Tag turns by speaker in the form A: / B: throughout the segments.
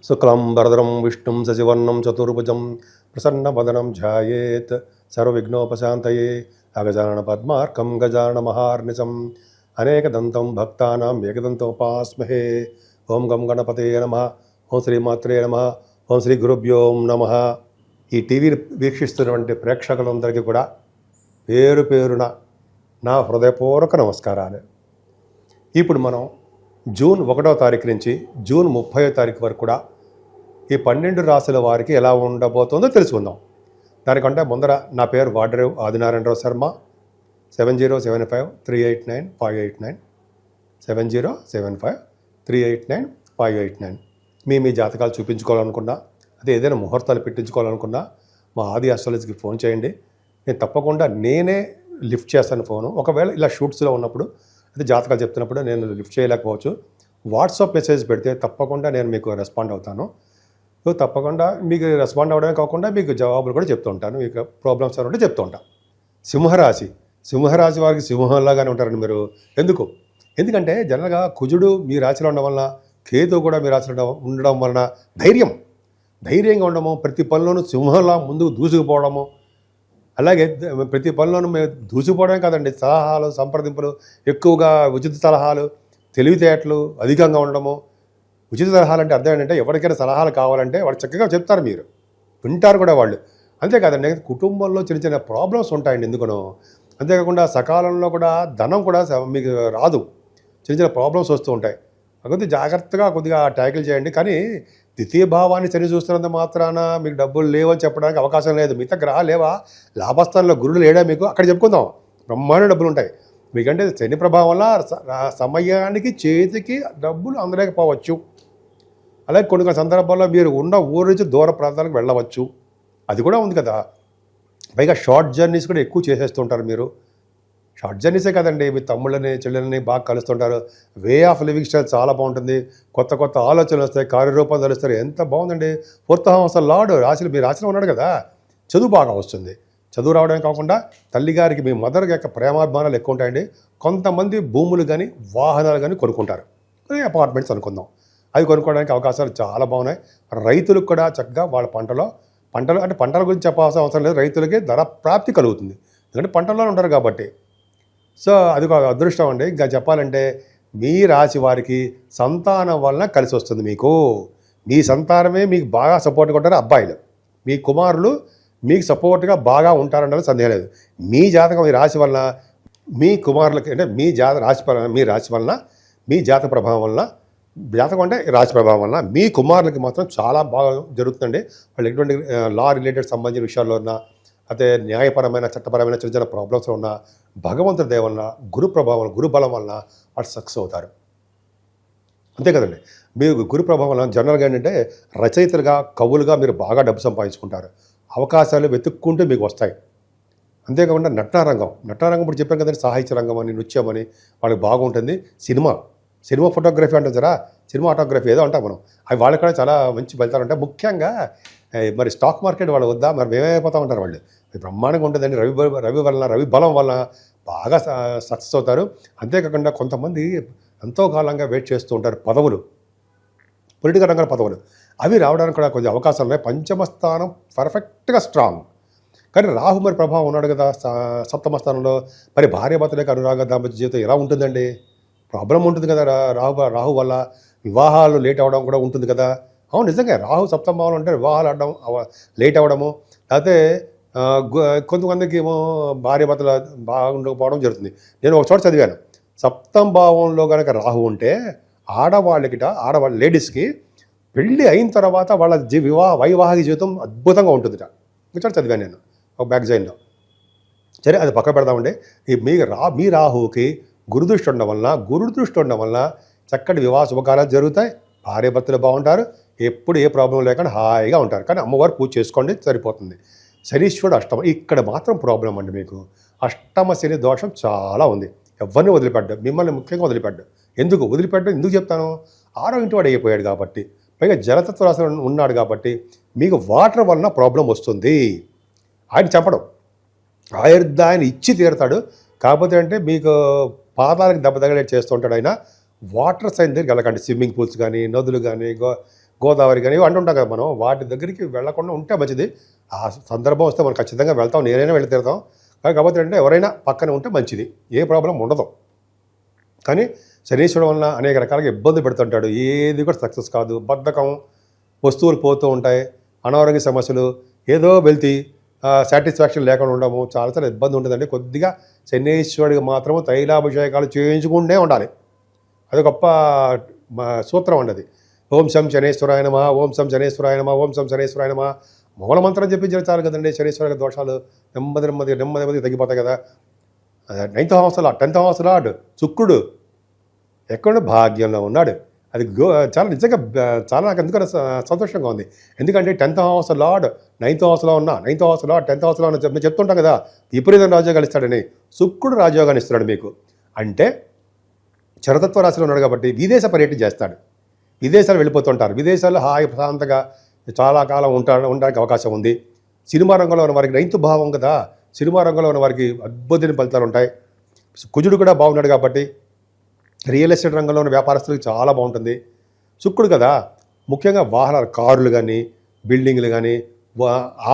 A: శుక్లాంబరధరం విష్ణుం శశివర్ణం చతుర్భుజం ప్రసన్నవదనం ధ్యాయేత్ సర్వవిఘ్నోపశాంతయే అగజానన పద్మార్కం గజానన మహార్నిశం అనేకదంతం భక్తానాం ఏకదంతోపాస్మహే. ఓం గం గణపతయే నమః. ఓం శ్రీమాత్రే నమః. ఓం శ్రీ గురుభ్యో నమః. ఈ టీవీని వీక్షిస్తున్నటువంటి ప్రేక్షకులందరికీ కూడా పేరు పేరున నా హృదయపూర్వక నమస్కారాలు. ఇప్పుడు మనం జూన్ 1వ తారీఖు నుంచి జూన్ 30వ తారీఖు వరకు కూడా ఈ 12 రాశుల వారికి ఎలా ఉండబోతుందో తెలుసుకుందాం. దానికంటే ముందర నా పేరు వాడరేవు ఆదినారాయణరావు శర్మ. 7075389589 7075389589. మీ జాతకాలు చూపించుకోవాలనుకున్నా, అదే ఏదైనా ముహూర్తాలు పెట్టించుకోవాలనుకున్నా మా ఆది ఆస్ట్రాలజీకి ఫోన్ చేయండి. నేను తప్పకుండా నేనే లిఫ్ట్ చేస్తాను ఫోను. ఒకవేళ ఇలా షూట్స్లో ఉన్నప్పుడు, అదే జాతకాలు చెప్తున్నప్పుడు నేను లిఫ్ట్ చేయలేకపోవచ్చు, వాట్సాప్ మెసేజ్ పెడితే తప్పకుండా నేను మీకు రెస్పాండ్ అవుతాను. సో తప్పకుండా మీకు రెస్పాండ్ అవ్వడమే కాకుండా మీకు జవాబులు కూడా చెప్తూ ఉంటాను. మీకు ప్రాబ్లమ్స్ ఉంటే చెప్తూ ఉంటాను. సింహరాశి వారికి సింహంలాగానే ఉంటారండి మీరు. ఎందుకంటే జనరల్గా కుజుడు మీ రాశిలో ఉండడం వలన, కేతు కూడా మీ రాశిలో ఉండడం వలన ధైర్యంగా ఉండము, ప్రతి పనిలోనూ సింహంలా ముందుకు దూసుకుపోవడము, అలాగే ప్రతి పనిలోనూ మేము దూసుకుపోవడమే కాదండి, సలహాలు సంప్రదింపులు ఎక్కువగా, ఉచిత సలహాలు, తెలివితేటలు అధికంగా ఉండడము. ఉచిత సలహాలు అంటే అర్థం ఏంటంటే ఎవరికైనా సలహాలు కావాలంటే వాళ్ళు చక్కగా చెప్తారు, మీరు వింటారు కూడా వాళ్ళు. అంతేకాదండి, కుటుంబంలో చిన్న చిన్న ప్రాబ్లమ్స్ ఉంటాయండి ఎందుకనో. అంతేకాకుండా సకాలంలో కూడా ధనం కూడా మీకు రాదు, చిన్న ప్రాబ్లమ్స్ వస్తూ ఉంటాయి. కొద్దిగా జాగ్రత్తగా కొద్దిగా ట్యాకిల్ చేయండి. కానీ ద్వితీయ భావాన్ని సరి చూస్తున్నంత మాత్రాన మీకు డబ్బులు లేవని చెప్పడానికి అవకాశం లేదు. మిగతా గ్రహాలు లేవా, లాభస్థానంలో గురుడు లేడా మీకు, అక్కడ చెప్పుకుందాం, బ్రహ్మాండ డబ్బులు ఉంటాయి మీకంటే. శని ప్రభావం వల్ల సమయానికి చేతికి డబ్బులు అందలేకపోవచ్చు. అలాగే కొన్ని సందర్భాల్లో మీరు ఉన్న ఊరు నుంచి దూర ప్రాంతాలకు వెళ్ళవచ్చు, అది కూడా ఉంది కదా. పైగా షార్ట్ జర్నీస్ కూడా ఎక్కువ చేసేస్తుంటారు మీరు. షార్ట్ జర్నీసే కదండి, మీ తమ్ముళ్ళని చెల్లెలని బాగా కలుస్తుంటారు. వే ఆఫ్ లివింగ్ స్టైల్ చాలా బాగుంటుంది. కొత్త కొత్త ఆలోచనలు వస్తాయి, కార్యరూపం తెలుస్తారు. ఎంత బాగుందండి. 4th house లార్డ్ రాశిలో మీ రాశిలో ఉన్నాడు కదా, చదువు బాగా వస్తుంది. చదువు రావడమే కాకుండా తల్లిగారికి, మీ మదర్ యొక్క ప్రేమాభిమానాలు ఎక్కువ ఉంటాయండి. కొంతమంది భూములు కానీ వాహనాలు కానీ కొనుక్కుంటారు, అపార్ట్మెంట్స్ అనుకుందాం, అవి కొనుక్కోవడానికి అవకాశాలు చాలా బాగున్నాయి. రైతులకు కూడా చక్కగా వాళ్ళ పంటలు అంటే పంటల గురించి చెప్పాల్సిన అవసరం లేదు, రైతులకి ధర ప్రాప్తి కలుగుతుంది, ఎందుకంటే పంటల్లో ఉంటారు కాబట్టి. సో అది ఒక అదృష్టం అండి. ఇంకా చెప్పాలంటే మీ రాశి వారికి సంతానం వలన కలిసి వస్తుంది. మీ సంతానమే మీకు బాగా సపోర్ట్గా ఉంటారు. అబ్బాయిలు, మీ కుమారులు మీకు సపోర్ట్గా బాగా ఉంటారన్నది సందేహం లేదు. మీ జాతకం, మీ రాశి వలన మీ కుమారులకి, అంటే మీ రాశి వలన, మీ జాతక ప్రభావం వలన, జాతకం అంటే రాశి ప్రభావం వలన మీ కుమారులకి మాత్రం చాలా బాగా జరుగుతుందండి. వాళ్ళు ఎటువంటి లా రిలేటెడ్ సంబంధించిన విషయాల్లో ఉన్నా, అయితే న్యాయపరమైన చట్టపరమైన చిన్న చిన్న ప్రాబ్లమ్స్ ఉన్నా, భగవంతుడి దయ వలన, గురు ప్రభావం, గురు బలం వలన వాళ్ళు సక్సెస్ అవుతారు. అంతే కదండి. మీరు గురు ప్రభావం వలన జనరల్గా ఏంటంటే రచయితలుగా, కవులుగా మీరు బాగా డబ్బు సంపాదించుకుంటారు. అవకాశాలు వెతుక్కుంటూ మీకు వస్తాయి. అంతేకాకుండా నటనారంగం ఇప్పుడు చెప్పాను కదండి, సాహిత్య రంగం అని, నృత్యం అని వాళ్ళకి బాగుంటుంది. సినిమా ఫోటోగ్రఫీ అంటాం సరే, సినిమాటోగ్రఫీ ఏదో అంటాం మనం, అవి వాళ్ళకి కూడా చాలా మంచి ఫలితాలు ఉంటాయి. ముఖ్యంగా మరి స్టాక్ మార్కెట్ వాళ్ళు వద్దా, మరి మేమైపోతూ ఉంటారు వాళ్ళు. బ్రహ్మాండంగా ఉంటుందండి. రవి బలం వలన బాగా సక్సెస్ అవుతారు. అంతేకాకుండా కొంతమంది ఎంతో కాలంగా వెయిట్ చేస్తూ ఉంటారు పదవులు, పొలిటికల్ రంగంలో పదవులు, అవి రావడానికి కూడా కొద్దిగా అవకాశాలు ఉన్నాయి. పంచమ స్థానం పర్ఫెక్ట్గా స్ట్రాంగ్. కానీ రాహు మరి ప్రభావం ఉన్నాడు కదా 7వ స్థానంలో. మరి భార్యాభర్తలకు అనురాగ దాంపత్య జీవితం ఎలా ఉంటుందండి, ప్రాబ్లం ఉంటుంది కదా. రాహు వల్ల వివాహాలు లేట్ అవ్వడం కూడా ఉంటుంది కదా. అవును, నిజంగా రాహు 7వ భావంలో ఉంటే వివాహాలు లేట్ అవ్వడము, లేకపోతే కొంతమందికి ఏమో భార్యాభర్తలు బాగుండకపోవడం జరుగుతుంది. నేను ఒక చోట చదివాను, 7వ భావంలో కనుక రాహు ఉంటే ఆడవాళ్ళ లేడీస్కి పెళ్ళి అయిన తర్వాత వాళ్ళ వైవాహిక జీవితం అద్భుతంగా ఉంటుందిట. ఒక చోట చదివాను నేను ఒక మ్యాగజైన్లో. సరే, అది పక్క పెడదామండి. మీ రాహుకి గురుదృష్టి ఉండడం వలన చక్కటి వివాహ శుభకార్యాలు జరుగుతాయి, భార్యాభర్తలు బాగుంటారు, ఎప్పుడు ఏ ప్రాబ్లం లేకుండా హాయిగా ఉంటారు. కానీ అమ్మవారు పూజ చేసుకోండి, సరిపోతుంది. శనీశ్వరుడు అష్టమ, ఇక్కడ మాత్రం ప్రాబ్లం అండి. మీకు అష్టమ శని దోషం చాలా ఉంది. ఎవరిని వదిలిపెట్టాడు, మిమ్మల్ని ముఖ్యంగా ఎందుకు చెప్తాను, 6వ ఇంటి వాడు అయిపోయాడు కాబట్టి, పైగా జలతత్వ రాశిలో ఉన్నాడు కాబట్టి మీకు వాటర్ వలన ప్రాబ్లం వస్తుంది. ఆయన చెప్పడం, ఆయన ఇచ్చి తీరుతాడు. కాకపోతే అంటే మీకు పాదాలకు దెబ్బ తగలేట్ చేస్తూ ఉంటాడు ఆయన. వాటర్ సైన్ దగ్గరికి వెళ్ళకండి. స్విమ్మింగ్ పూల్స్ కానీ, నదులు కానీ, గోదావరి కానీ అంటుంటాం కదా మనం, వాటి దగ్గరికి వెళ్లకుండా ఉంటే మంచిది. ఆ సందర్భం వస్తే మనం ఖచ్చితంగా వెళ్తాం, నేనైనా వెళ్ళి తీరుతాం. కాకపోతే అంటే ఎవరైనా పక్కన ఉంటే మంచిది, ఏ ప్రాబ్లం ఉండదు. కానీ శనీశ్వరుడు వలన అనేక రకాలుగా ఇబ్బంది పెడుతుంటాడు, ఏది కూడా సక్సెస్ కాదు, బద్ధకం, వస్తువులు పోతూ ఉంటాయి, అనారోగ్య సమస్యలు, ఏదో వెళ్తి సాటిస్ఫాక్షన్ లేకుండా ఉండము, చాలా చాలా ఇబ్బంది ఉంటుందండి. కొద్దిగా శనీశ్వరుడికి మాత్రము తైలాభిషేకాలు చేయించుకుంటూనే ఉండాలి. అది గొప్ప సూత్రం అండి అది. ఓం శం శనేశ్వరాయ నమః, ఓం శం శనేశ్వరాయ నమః, ఓం శం శనేశ్వరాయ నమః మూల మంత్రం చెప్పించిన చాలు కదండి. శనీశ్వర దోషాలు నెమ్మది తగ్గిపోతాయి కదా. 9th house lord, 10th house lord శుక్రుడు ఎక్కడ భాగ్యంలో ఉన్నాడు. అది చాలా నిజంగా చాలా నాకు ఎందుకంటే సంతోషంగా ఉంది. ఎందుకంటే 10th house లార్డ్ 9th houseలో ఉన్నా, 9th house లార్డ్ 10th houseలో ఉన్న మేము చెప్తుంటాం కదా, విపరీతం రాజయోగాలు ఇస్తాడని. శుక్రుడు రాజయోగాన్ని ఇస్తున్నాడు మీకు. అంటే చరతత్వ రాశిలో ఉన్నాడు కాబట్టి విదేశ పర్యటన చేస్తాడు, విదేశాలు వెళ్ళిపోతుంటారు, విదేశాల్లో హాయి ప్రశాంతంగా చాలా కాలం ఉండడానికి అవకాశం ఉంది. సినిమా రంగంలో ఉన్న వారికి 9th భావం కదా, సినిమా రంగంలో ఉన్న వారికి అద్భుతమైన ఫలితాలు ఉంటాయి. కుజుడు కూడా బాగున్నాడు కాబట్టి రియల్ ఎస్టేట్ రంగంలో ఉన్న వ్యాపారస్తులకు చాలా బాగుంటుంది. శుక్రుడు కదా, ముఖ్యంగా వాహనాలు, కారులు కానీ, బిల్డింగ్లు కానీ,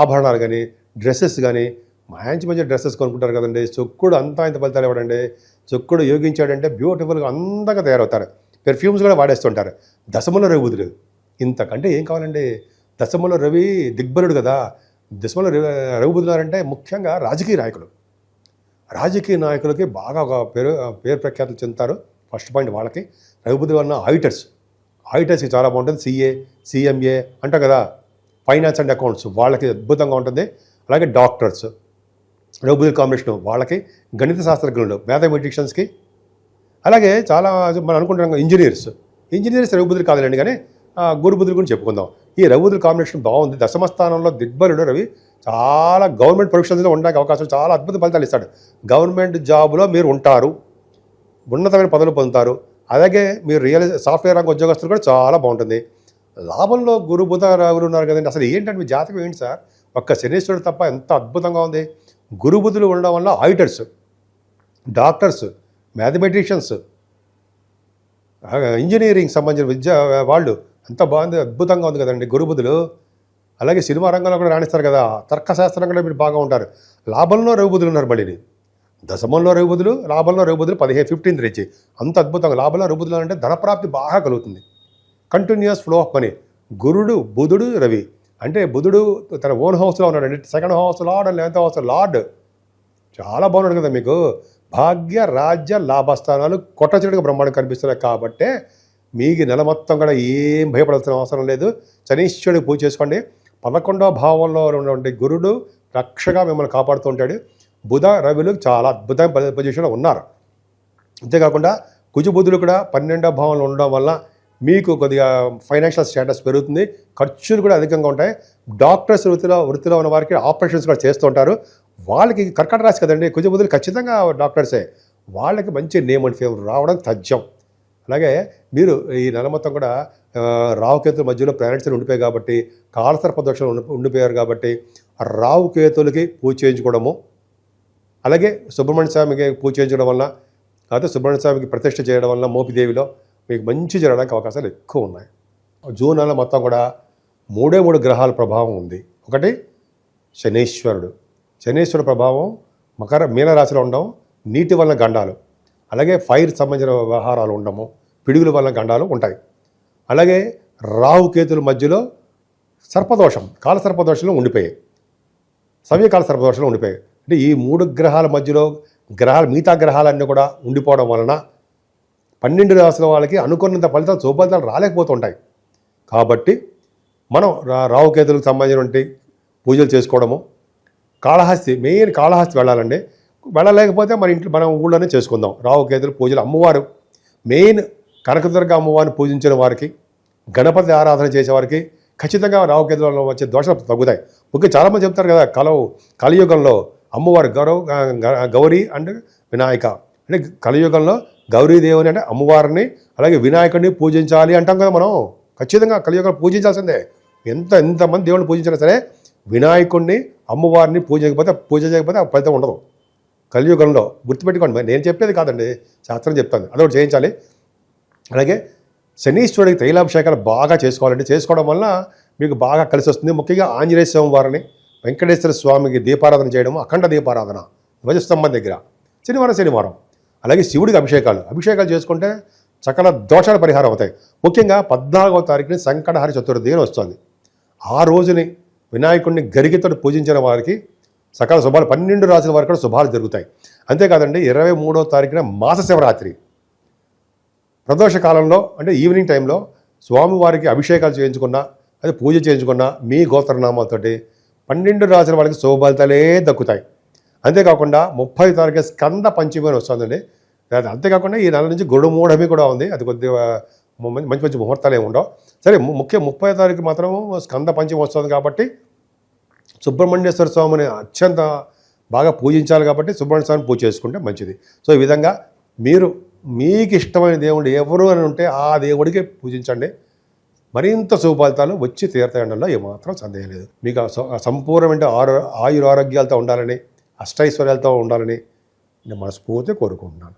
A: ఆభరణాలు కానీ, డ్రెస్సెస్ కానీ, మంచి డ్రెస్సెస్ కొనుక్కుంటారు కదండి. శుక్రుడు అంతా ఇంత ఫలితాలు ఇవ్వడండి. శుక్రుడు యోగించాడంటే బ్యూటిఫుల్గా అందంగా తయారవుతారు, పెర్ఫ్యూమ్స్ కూడా వాడేస్తుంటారు. దశమంలో రవి బుధుడు, ఇంతకంటే ఏం కావాలండి. దశమంలో రవి దిగ్బలుడు కదా. దశమంలో రవి బుధులారంటే ముఖ్యంగా రాజకీయ నాయకులకి బాగా ఒక పేరు ప్రఖ్యాతులు చెందుతారు. ఫస్ట్ పాయింట్ వాళ్ళకి. రవి బుధుడు అన్న ఆడిటర్స్కి చాలా బాగుంటుంది. CMA అంటాం కదా, ఫైనాన్స్ అండ్ అకౌంట్స్, వాళ్ళకి అద్భుతంగా ఉంటుంది. అలాగే డాక్టర్స్, రవి బుధుడు కాంబినేషన్ వాళ్ళకి, గణిత శాస్త్రజ్ఞులు, మ్యాథమెటిషియన్స్కి, అలాగే చాలా మనం అనుకుంటున్నాం ఇంజనీర్స్ రవి బుధుడు కాదులేండి, కానీ గురు బుధుడు గురించి చెప్పుకుందాం. ఈ రవి బుధుడు కాంబినేషన్ బాగుంది. దశమ స్థానంలో దిగ్బలుడు రవి చాలా గవర్నమెంట్ ప్రొఫెషన్స్లో ఉండడానికి అవకాశం, చాలా అద్భుత ఫలితాలు ఇస్తాడు. గవర్నమెంట్ జాబ్లో మీరు ఉంటారు, ఉన్నతమైన పదవులు పొందుతారు. అలాగే మీరు సాఫ్ట్వేర్ రంగ ఉద్యోగస్తులు కూడా చాలా బాగుంటుంది. లాభంలో గురు బుధ రావులు ఉన్నారు కదండి. అసలు ఏంటంటే మీ జాతకం ఏంటి సార్, ఒక్క శనీశ్వరుడు తప్ప ఎంత అద్భుతంగా ఉంది. గురు బుధులు ఉండడం వల్ల ఆడిటర్స్, డాక్టర్స్, మ్యాథమెటిషియన్స్, ఇంజనీరింగ్ సంబంధించిన వాళ్ళు అంత బాగుంది, అద్భుతంగా ఉంది కదండి గురు బుధులు. అలాగే సినిమా రంగంలో కూడా రాణిస్తారు కదా, తర్కశాస్త్రం కూడా మీరు బాగా ఉంటారు. లాభంలో రవి బుధులు ఉన్నారు మళ్ళీ. దశమంలో రవి బుధులు, లాభంలో రవి బుధులు 15th నుంచి అంత అద్భుతంగా. లాభంలో రవి బుధులు అంటే ధనప్రాప్తి బాగా కలుగుతుంది, కంటిన్యూస్ ఫ్లో ఆఫ్ మనీ. గురుడు, బుధుడు, రవి అంటే బుధుడు తన ఓన్ హౌస్లో ఉన్నాడండి. 2nd house lord and 11th house lord చాలా బాగున్నాడు కదా. మీకు భాగ్య, రాజ్య, లాభస్థానాలు కొట్టచెడుగా బ్రహ్మాండం కనిపిస్తున్నాయి. కాబట్టే మీకు నెల మొత్తం కూడా ఏం భయపడాల్సిన అవసరం లేదు. శనీశ్వరుడికి పూజ చేసుకోండి. 11వ భావంలో ఉన్నటువంటి గురుడు రక్షగా మిమ్మల్ని కాపాడుతూ ఉంటాడు. బుధ, రవిలు చాలా అద్భుతమైన పొజిషన్లో ఉన్నారు. అంతేకాకుండా కుజ బుధులు కూడా 12వ భావంలో ఉండడం వల్ల మీకు కొద్దిగా ఫైనాన్షియల్ స్టేటస్ పెరుగుతుంది, ఖర్చులు కూడా అధికంగా ఉంటాయి. డాక్టర్స్ వృత్తిలో ఉన్న వారికి ఆపరేషన్స్ కూడా చేస్తూ ఉంటారు. వాళ్ళకి కర్కాటక రాశి కదండి, కుజ బుధులు ఖచ్చితంగా డాక్టర్సే, వాళ్ళకి మంచి నేమ్ అండ్ ఫేమ్ రావడం తథ్యం. అలాగే మీరు ఈ నెల మొత్తం కూడా రావుకేతుల మధ్యలో ప్లానెట్స్ ఉండిపోయాయి కాబట్టి, కాలసర్ప దోషాలు ఉండిపోయారు కాబట్టి రావుకేతులకి పూజ చేయించుకోవడము, అలాగే సుబ్రహ్మణ్య స్వామికి పూజ చేయించడం వల్ల, అయితే సుబ్రహ్మణ్య స్వామికి ప్రతిష్ఠ చేయడం వల్ల మోపిదేవిలో మీకు మంచి జరగడానికి అవకాశాలు ఎక్కువ ఉన్నాయి. జూన్ నెల మొత్తం కూడా 3 గ్రహాల ప్రభావం ఉంది. ఒకటి శనీశ్వరుడు ప్రభావం మీనరాశిలో ఉండడం, నీటి వల్ల గండాలు, అలాగే ఫైర్ సంబంధించిన వ్యవహారాలు ఉండము, పిడుగుల వల్ల గండాలు ఉంటాయి. అలాగే రాహుకేతుల మధ్యలో సర్పదోషం, కాలసర్పదోషంలో ఉండిపోయాయి, సవ్యకాల సర్పదోషంలో ఉండిపోయాయి. అంటే ఈ 3 గ్రహాల మధ్యలో మిగతా గ్రహాలన్నీ కూడా ఉండిపోవడం వలన 12 రాశుల వాళ్ళకి అనుకున్నంత ఫలితాలు రాలేకపోతుంటాయి. కాబట్టి మనం రాహుకేతులకు సంబంధించినటువంటి పూజలు చేసుకోవడము, మెయిన్ కాళహస్తి వెళ్ళాలండి. వెళ్ళలేకపోతే మన ఊళ్ళోనే చేసుకుందాం రాహుకేతుల పూజలు. అమ్మవారు మెయిన్ కనకదుర్గ అమ్మవారిని పూజించిన వారికి, గణపతి ఆరాధన చేసేవారికి ఖచ్చితంగా రాహుకేతులలో వచ్చే దోషాలు తగ్గుతాయి. ముఖ్యంగా చాలామంది చెప్తారు కదా, కలియుగంలో అమ్మవారు గౌరీ అండ్ వినాయక అంటే కలియుగంలో గౌరీదేవుని అంటే అమ్మవారిని, అలాగే వినాయకుడిని పూజించాలి అంటాం కదా మనం. ఖచ్చితంగా కలియుగంలో పూజించాల్సిందే. ఎంతమంది దేవుడిని పూజించినా సరే వినాయకుడిని, అమ్మవారిని పూజ చేయకపోతే ఆ ఫలితం ఉండదు కలియుగంలో. గుర్తుపెట్టుకోండి, నేను చెప్పేది కాదండి, శాస్త్రం చెప్తాను, అదొకటి చేయించాలి. అలాగే శనీశ్వరుడికి తైలాభిషేకాలు బాగా చేసుకోవాలంటే చేసుకోవడం వల్ల మీకు బాగా కలిసి వస్తుంది. ముఖ్యంగా ఆంజనేయ స్వామి వారిని, వెంకటేశ్వర స్వామికి దీపారాధన చేయడము, అఖండ దీపారాధన ధ్వజస్తంభం దగ్గర శనివారం. అలాగే శివుడికి అభిషేకాలు చేసుకుంటే సకల దోషాల పరిహారం అవుతాయి. ముఖ్యంగా 14వ తారీఖుని సంకటహర చతుర్థి అని వస్తుంది. ఆ రోజుని వినాయకుడిని గరిగితో పూజించిన వారికి సకల శుభాలు, 12 రాసుల వారికి కూడా శుభాలు జరుగుతాయి. అంతేకాదండి 23వ తారీఖున మాస శివరాత్రి ప్రదోష కాలంలో అంటే ఈవినింగ్ టైంలో స్వామివారికి అభిషేకాలు చేయించుకున్నా, అది పూజ చేయించుకున్నా మీ గోత్రనామాలతోటి 12 రాసుల వాళ్ళకి శుభఫలితాలే దక్కుతాయి. అంతేకాకుండా 30వ తారీఖు స్కంద పంచమి అని వస్తుందండి. అంతేకాకుండా ఈ నెల నుంచి గురుమూఢమి కూడా ఉంది. అది కొద్దిగా మంచి ముహూర్తాలు ఏమి ఉండవు. సరే, 30వ తారీఖు మాత్రం స్కంద పంచమి వస్తుంది కాబట్టి సుబ్రహ్మణ్యేశ్వర స్వామిని అత్యంత బాగా పూజించాలి కాబట్టి సుబ్రహ్మణ్య స్వామిని పూజ చేసుకుంటే మంచిది. సో ఈ విధంగా మీరు మీకు ఇష్టమైన దేవుడు ఎవరు అని ఉంటే ఆ దేవుడికి పూజించండి. మరింత శుభఫలితాలు వచ్చి తీర్థంలో ఏమాత్రం సందేహం లేదు. మీకు సంపూర్ణమైన ఆయురారోగ్యాలతో ఉండాలని, అష్టైశ్వర్యాలతో ఉండాలని నేను మనస్ఫూర్తిగా కోరుకుంటున్నాను.